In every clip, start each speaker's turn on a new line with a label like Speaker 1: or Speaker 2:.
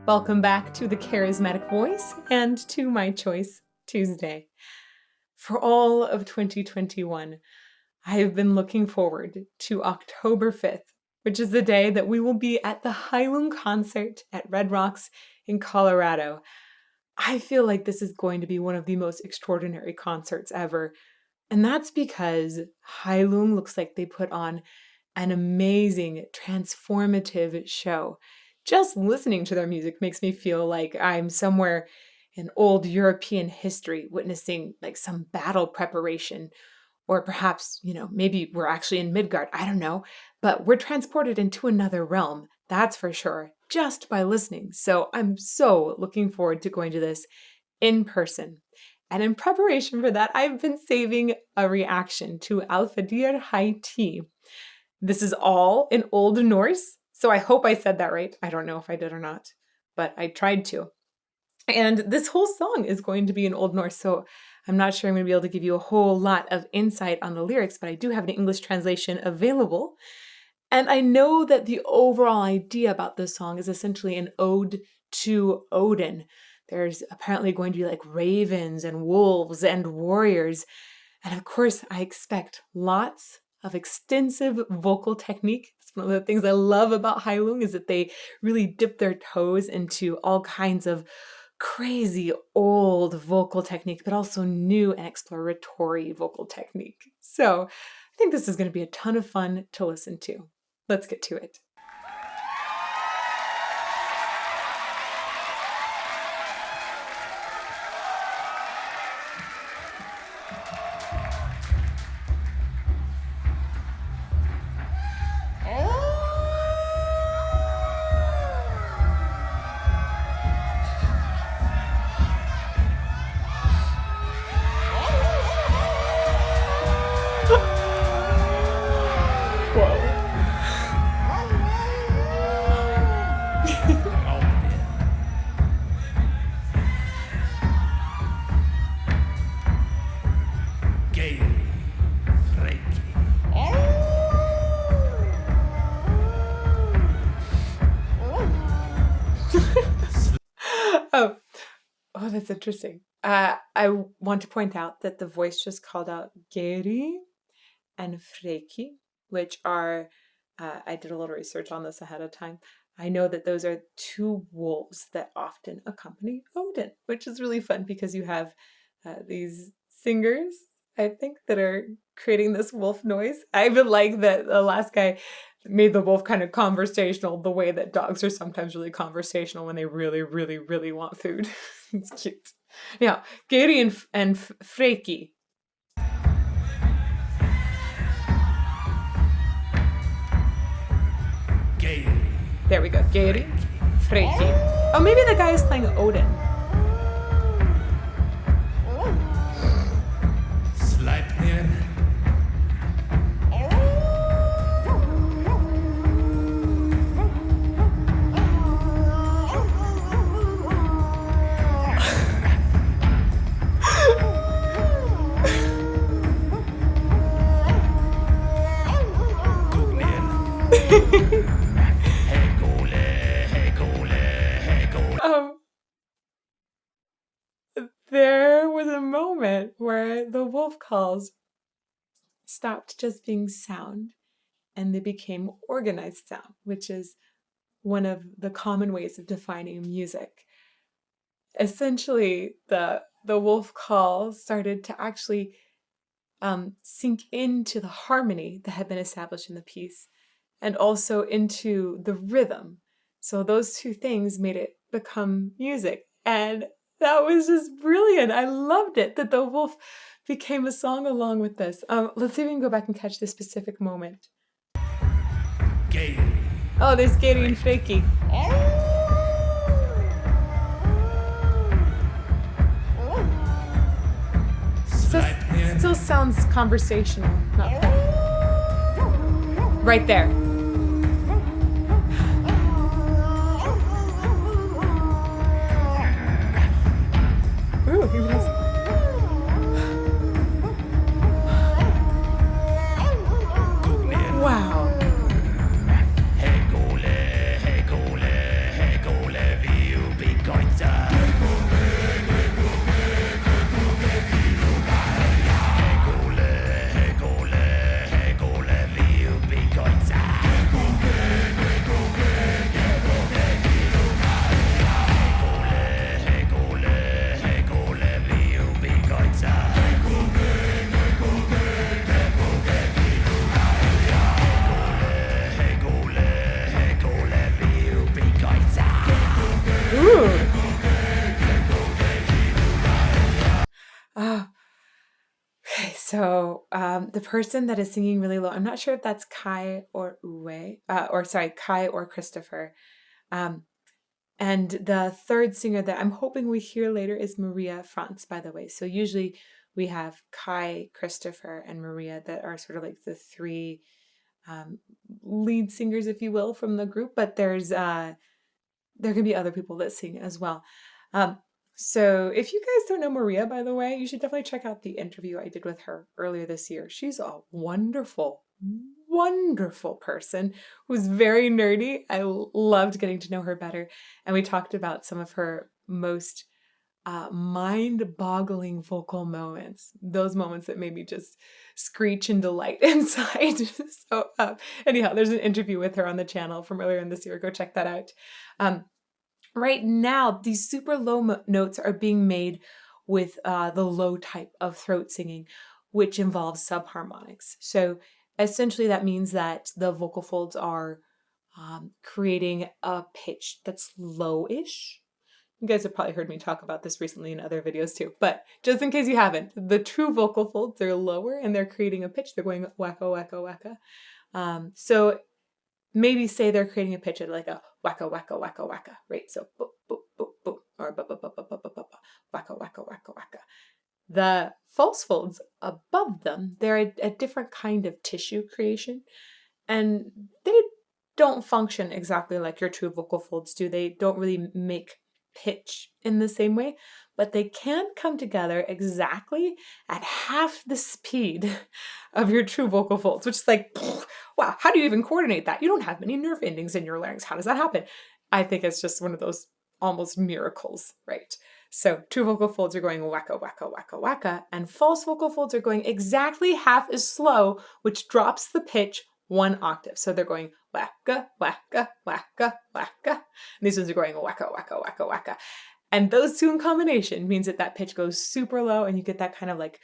Speaker 1: Welcome back to the Charismatic Voice and to My Choice Tuesday. For all of 2021, I have been looking forward to October 5th, which is the day that we will be at the Heilung concert at Red Rocks in Colorado. I feel like this is going to be one of the most extraordinary concerts ever, and that's because Heilung looks like they put on an amazing, transformative show. Just listening to their music makes me feel like I'm somewhere in old European history, witnessing like some battle preparation, or perhaps, maybe we're actually in Midgard. I don't know, but we're transported into another realm. That's for sure, just by listening. So I'm so looking forward to going to this in person. And in preparation for that, I've been saving a reaction to Alfadhirhaiti. This is all in Old Norse. So I hope I said that right. I don't know if I did or not, but I tried to. And this whole song is going to be in Old Norse, so I'm not sure I'm going to be able to give you a whole lot of insight on the lyrics, but I do have an English translation available. And I know that the overall idea about this song is essentially an ode to Odin. There's apparently going to be like ravens and wolves and warriors. And of course, I expect lots of extensive vocal technique. It's one of the things I love about Heilung is that they really dip their toes into all kinds of crazy old vocal technique, but also new and exploratory vocal technique. So I think this is going to be a ton of fun to listen to. Let's get to it. Oh, that's interesting. I want to point out that the voice just called out Geri and Freki, which are, I did a little research on this ahead of time. I know that those are two wolves that often accompany Odin, which is really fun because you have these singers, I think, that are creating this wolf noise. I even like that the last guy made the wolf kind of conversational, the way that dogs are sometimes really conversational when they really, really, really want food. It's cute. Yeah, Geri and Freki. There we go. Geri, Freki. Oh, maybe the guy is playing Odin.
Speaker 2: Sleipnir.
Speaker 1: There was a moment where the wolf calls stopped just being sound and they became organized sound, which is one of the common ways of defining music. Essentially, the wolf call started to actually sink into the harmony that had been established in the piece and also into the rhythm. So those two things made it become music. And that was just brilliant. I loved it that the wolf became a song along with this. Let's see if we can go back and catch this specific moment.
Speaker 2: Geri.
Speaker 1: Oh, there's Geri and Freki. Still sounds conversational. Not right there. Ooh, he was. Wow. Ooh. Oh, okay. So the person that is singing really low, I'm not sure if that's Kai or Uwe, Kai or Christopher. And the third singer that I'm hoping we hear later is Maria Franz, by the way. So usually we have Kai, Christopher, and Maria that are sort of like the three lead singers, if you will, from the group. But there can be other people that sing as well. So if you guys don't know Maria, by the way, you should definitely check out the interview I did with her earlier this year. She's a wonderful, wonderful person who's very nerdy. I loved getting to know her better. And we talked about some of her most mind-boggling vocal moments, those moments that made me just screech in delight inside. So anyhow, there's an interview with her on the channel from earlier in this year. Go check that out. Right now, these super low notes are being made with the low type of throat singing, which involves subharmonics. So essentially that means that the vocal folds are creating a pitch that's low-ish. You guys have probably heard me talk about this recently in other videos too, but just in case you haven't, the true vocal folds, they're lower and they're creating a pitch. They're going wacka, wacka, wacka. So maybe say they're creating a pitch at like a wacka, wacka, wacka, wacka, right? So boop, boop, boop, boop, or ba, ba, ba, ba, ba, ba, ba, wacka, wacka, wacka, wacka. The false folds above them, they're a different kind of tissue creation, and they don't function exactly like your true vocal folds do. They don't really make pitch in the same way, but they can come together exactly at half the speed of your true vocal folds, which is like, wow, how do you even coordinate that? You don't have many nerve endings in your larynx. How does that happen? I think it's just one of those almost miracles, right? So true vocal folds are going wacka, wacka, wacka, wacka, and false vocal folds are going exactly half as slow, which drops the pitch one octave. So they're going wacka, wacka, wacka, wacka. And these ones are going wacka, wacka, wacka, wacka. And those two in combination means that pitch goes super low and you get that kind of like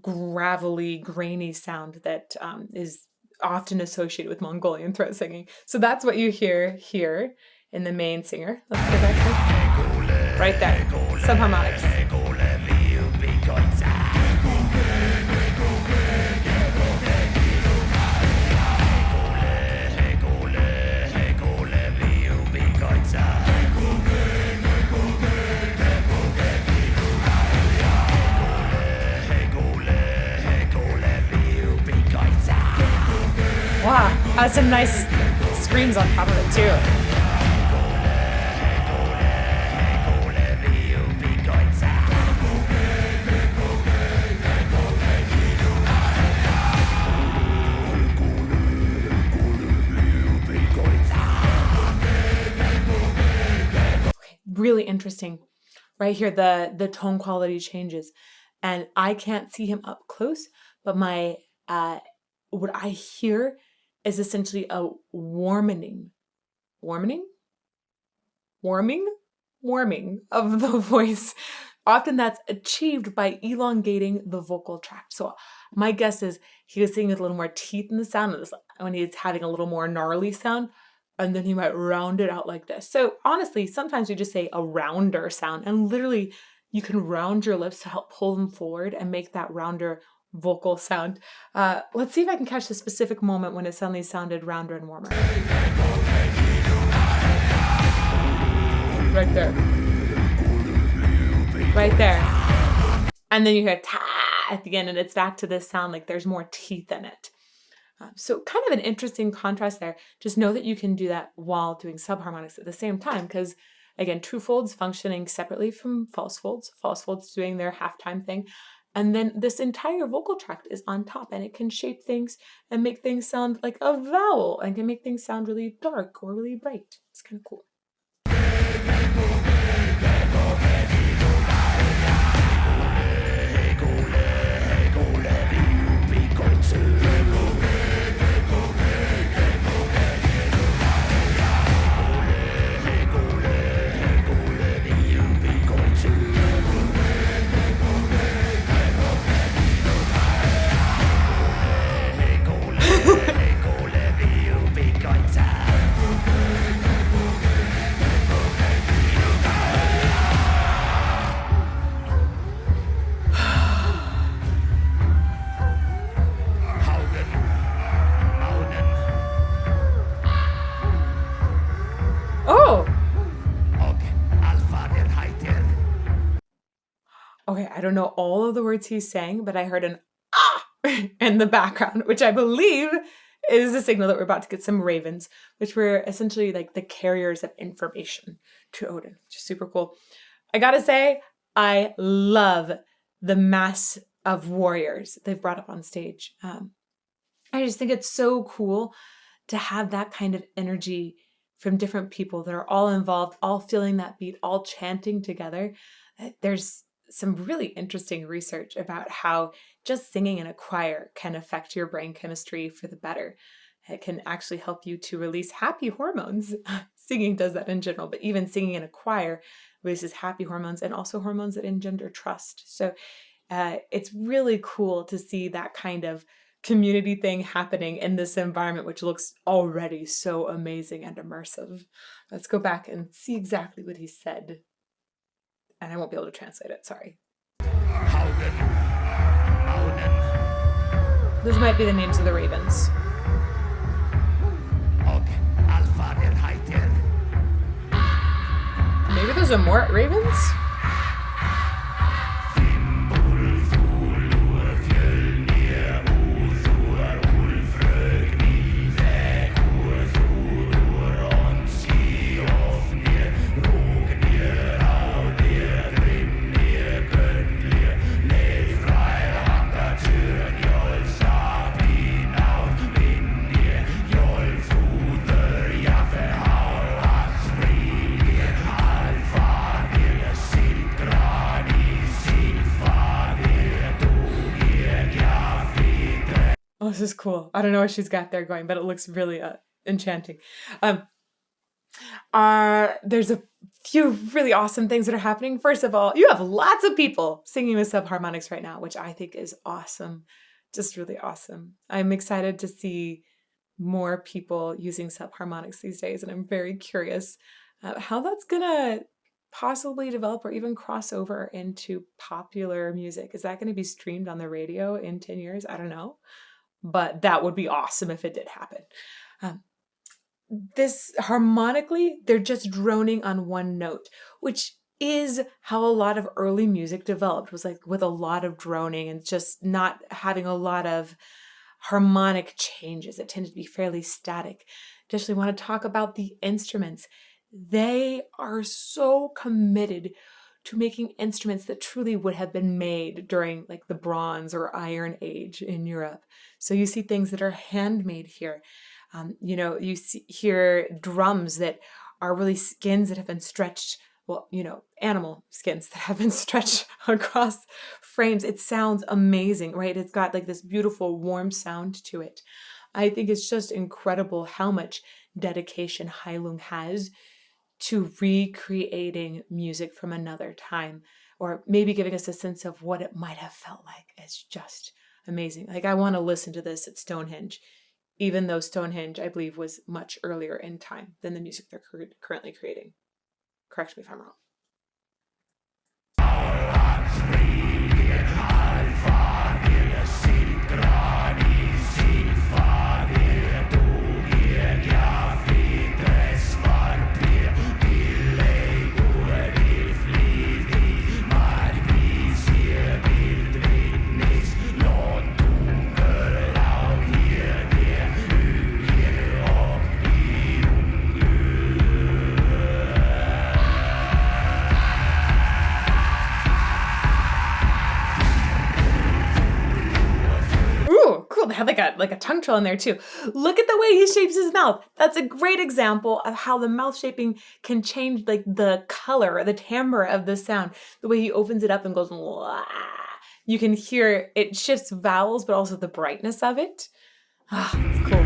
Speaker 1: gravelly, grainy sound that is often associated with Mongolian throat singing. So that's what you hear here in the main singer. Let's go back to right there. Subharmonics. Wow, has some nice screams on top of it too. Okay, really interesting. Right here, the tone quality changes, and I can't see him up close, but my what I hear is essentially a warming of the voice. Often that's achieved by elongating the vocal tract. So my guess is he was singing with a little more teeth in the sound when he's having a little more gnarly sound, and then he might round it out like this. So honestly, sometimes we just say a rounder sound, and literally you can round your lips to help pull them forward and make that rounder vocal sound. Let's see if I can catch the specific moment when it suddenly sounded rounder and warmer. Right there. Right there. And then you hear ta at the end, and it's back to this sound like there's more teeth in it. So kind of an interesting contrast there. Just know that you can do that while doing subharmonics at the same time, because again, true folds functioning separately from false folds doing their halftime thing. And then this entire vocal tract is on top, and it can shape things and make things sound like a vowel and can make things sound really dark or really bright. It's kind of cool. Okay, I don't know all of the words he's saying, but I heard an ah in the background, which I believe is a signal that we're about to get some ravens, which were essentially like the carriers of information to Odin, which is super cool. I gotta say, I love the mass of warriors they've brought up on stage. I just think it's so cool to have that kind of energy from different people that are all involved, all feeling that beat, all chanting together. There's some really interesting research about how just singing in a choir can affect your brain chemistry for the better. It can actually help you to release happy hormones. Singing does that in general, but even singing in a choir releases happy hormones and also hormones that engender trust. So it's really cool to see that kind of community thing happening in this environment, which looks already so amazing and immersive. Let's go back and see exactly what he said. And I won't be able to translate it, sorry. Those might be the names of the ravens.
Speaker 2: Alfadhirhaiti.
Speaker 1: Maybe those are more ravens? Oh, this is cool. I don't know what she's got there going, but it looks really enchanting. There's a few really awesome things that are happening. First of all, you have lots of people singing with subharmonics right now, which I think is awesome. Just really awesome. I'm excited to see more people using subharmonics these days, and I'm very curious how that's gonna possibly develop or even cross over into popular music. Is that going to be streamed on the radio in 10 years? I don't know. But that would be awesome if it did happen. This harmonically, they're just droning on one note, which is how a lot of early music developed, was like with a lot of droning and just not having a lot of harmonic changes. It tended to be fairly static. Just want to talk about the instruments. They are so committed to making instruments that truly would have been made during like the Bronze or Iron Age in Europe. So you see things that are handmade here. You hear drums that are really skins that have been stretched, animal skins that have been stretched across frames. It sounds amazing, right? It's got like this beautiful warm sound to it. I think it's just incredible how much dedication Heilung has to recreating music from another time, or maybe giving us a sense of what it might have felt like. It's just amazing. Like, I want to listen to this at Stonehenge, even though Stonehenge, I believe, was much earlier in time than the music they're currently creating. Correct me if I'm wrong. They have like a tongue trill in there too. Look at the way he shapes his mouth. That's a great example of how the mouth shaping can change like the color or the timbre of the sound. The way he opens it up and goes, wah. You can hear it shifts vowels, but also the brightness of it. It's cool.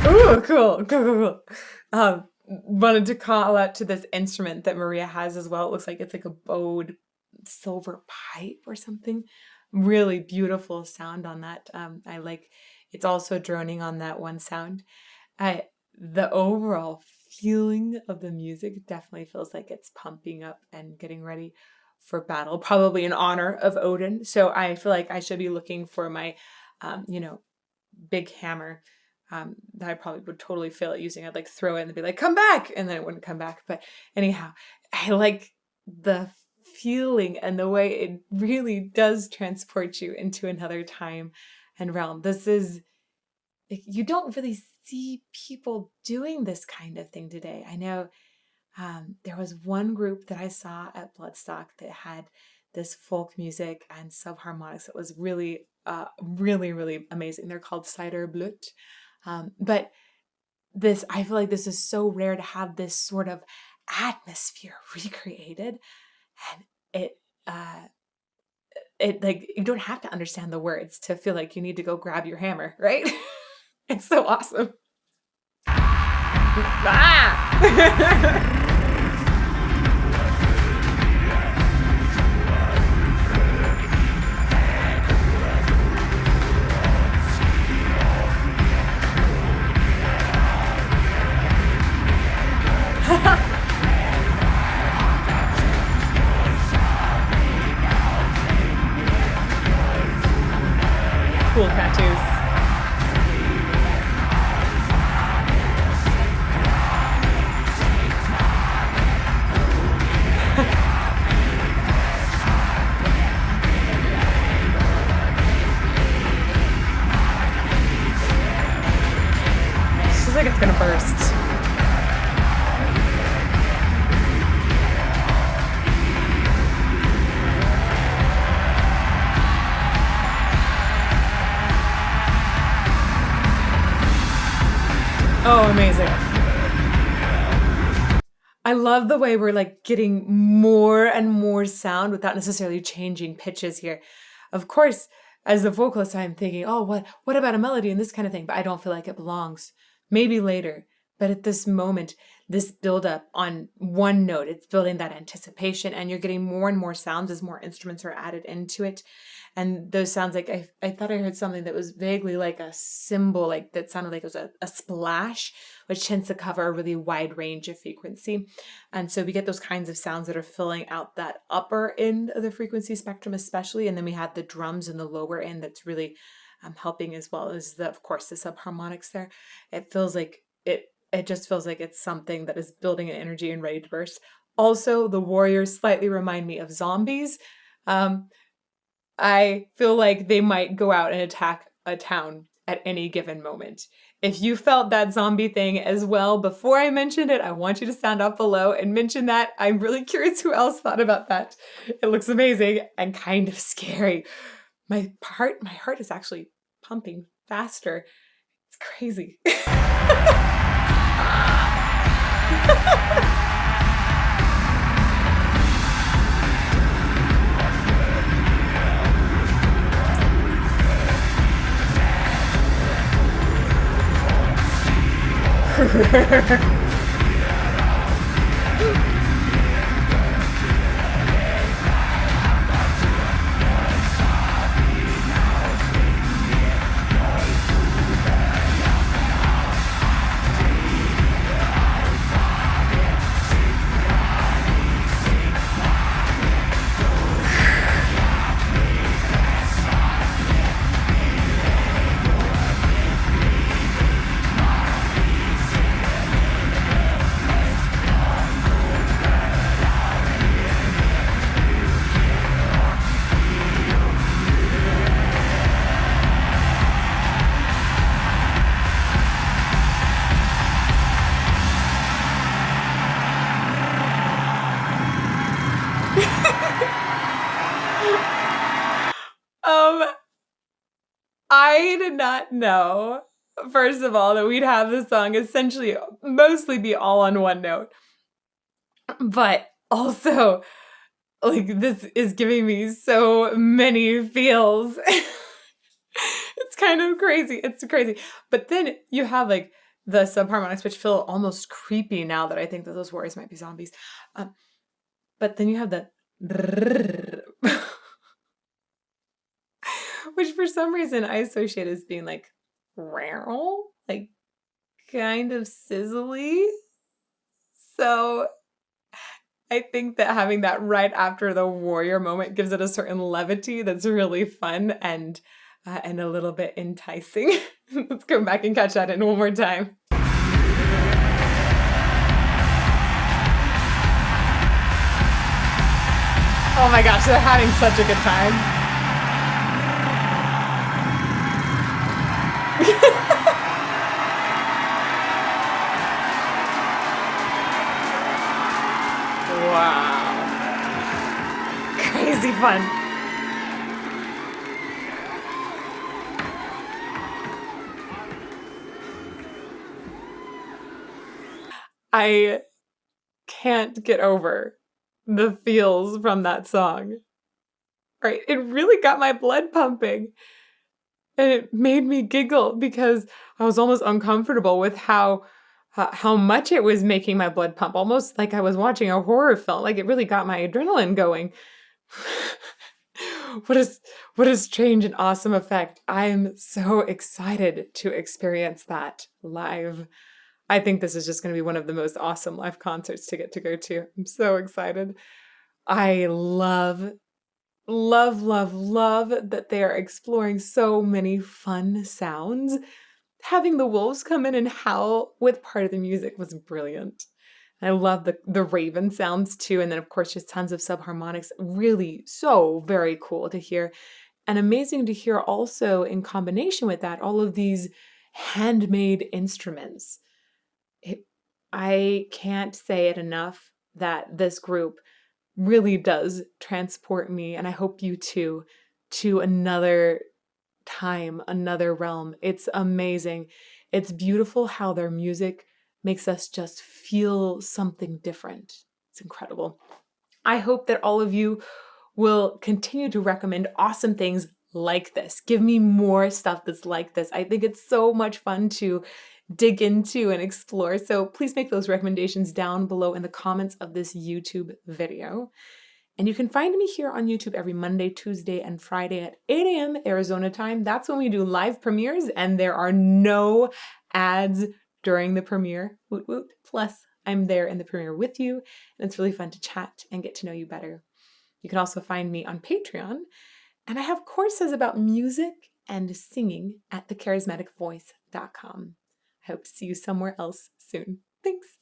Speaker 1: Ooh, cool. Wanted to call out to this instrument that Maria has as well. It looks like it's like a bowed silver pipe or something. Really beautiful sound on that. I like it's also droning on that one sound. The overall feeling of the music definitely feels like it's pumping up and getting ready for battle, probably in honor of Odin. So I feel like I should be looking for my, big hammer that I probably would totally fail at using. I'd like throw it and be like, come back. And then it wouldn't come back. But anyhow, I like the feeling and the way it really does transport you into another time and realm. This is, you don't really see people doing this kind of thing today. I know there was one group that I saw at Bloodstock that had this folk music and subharmonics that was really, really amazing. They're called Cider Blut. But I feel like this is so rare to have this sort of atmosphere recreated, and it like you don't have to understand the words to feel like you need to go grab your hammer, right? It's so awesome. Ah! Cool tattoos. Feels like it's gonna burst. Oh, amazing. I love the way we're like getting more and more sound without necessarily changing pitches here. Of course, as the vocalist, I'm thinking, oh, what about a melody and this kind of thing? But I don't feel like it belongs. Maybe later. But at this moment, this build up on one note, it's building that anticipation, and you're getting more and more sounds as more instruments are added into it. And those sounds like I thought I heard something that was vaguely like a cymbal, like that sounded like it was a splash, which tends to cover a really wide range of frequency. And so we get those kinds of sounds that are filling out that upper end of the frequency spectrum, especially. And then we have the drums in the lower end that's really helping, as well as of course, the subharmonics there. It feels like it just feels like it's something that is building an energy and ready to burst. Also, the warriors slightly remind me of zombies. I feel like they might go out and attack a town at any given moment. If you felt that zombie thing as well before I mentioned it, I want you to sound up below and mention that. I'm really curious who else thought about that. It looks amazing and kind of scary. My heart is actually pumping faster. It's crazy. I did not know, first of all, that we'd have this song essentially mostly be all on one note. But also, like, this is giving me so many feels. kind of crazy. It's crazy. But then you have like the subharmonics, which feel almost creepy now that I think that those warriors might be zombies. But then you have the which for some reason I associate as being like rare, like kind of sizzly. So I think that having that right after the warrior moment gives it a certain levity that's really fun and a little bit enticing. Let's go back and catch that in one more time. Oh my gosh, they're having such a good time. Wow. Crazy fun. I can't get over the feels from that song. Right? It really got my blood pumping. And it made me giggle because I was almost uncomfortable with how much it was making my blood pump, almost like I was watching a horror film. Like it really got my adrenaline going. What a strange and awesome effect. I'm so excited to experience that live. I think this is just going to be one of the most awesome live concerts to get to go to. I'm so excited. I love that they are exploring so many fun sounds. Having the wolves come in and howl with part of the music was brilliant. I love the raven sounds too. And then, of course, just tons of subharmonics. Really so very cool to hear. And amazing to hear also in combination with that, all of these handmade instruments. I can't say it enough that this group really does transport me, and I hope you too, to another time, another realm. It's amazing. It's beautiful how their music makes us just feel something different. It's incredible. I hope that all of you will continue to recommend awesome things like this. Give me more stuff that's like this. I think it's so much fun to dig into and explore. So please make those recommendations down below in the comments of this YouTube video. And you can find me here on YouTube every Monday, Tuesday, and Friday at 8 a.m. Arizona time. That's when we do live premieres, and there are no ads during the premiere. Woot woot. Plus, I'm there in the premiere with you, and it's really fun to chat and get to know you better. You can also find me on Patreon, and I have courses about music and singing at thecharismaticvoice.com. I hope to see you somewhere else soon. Thanks.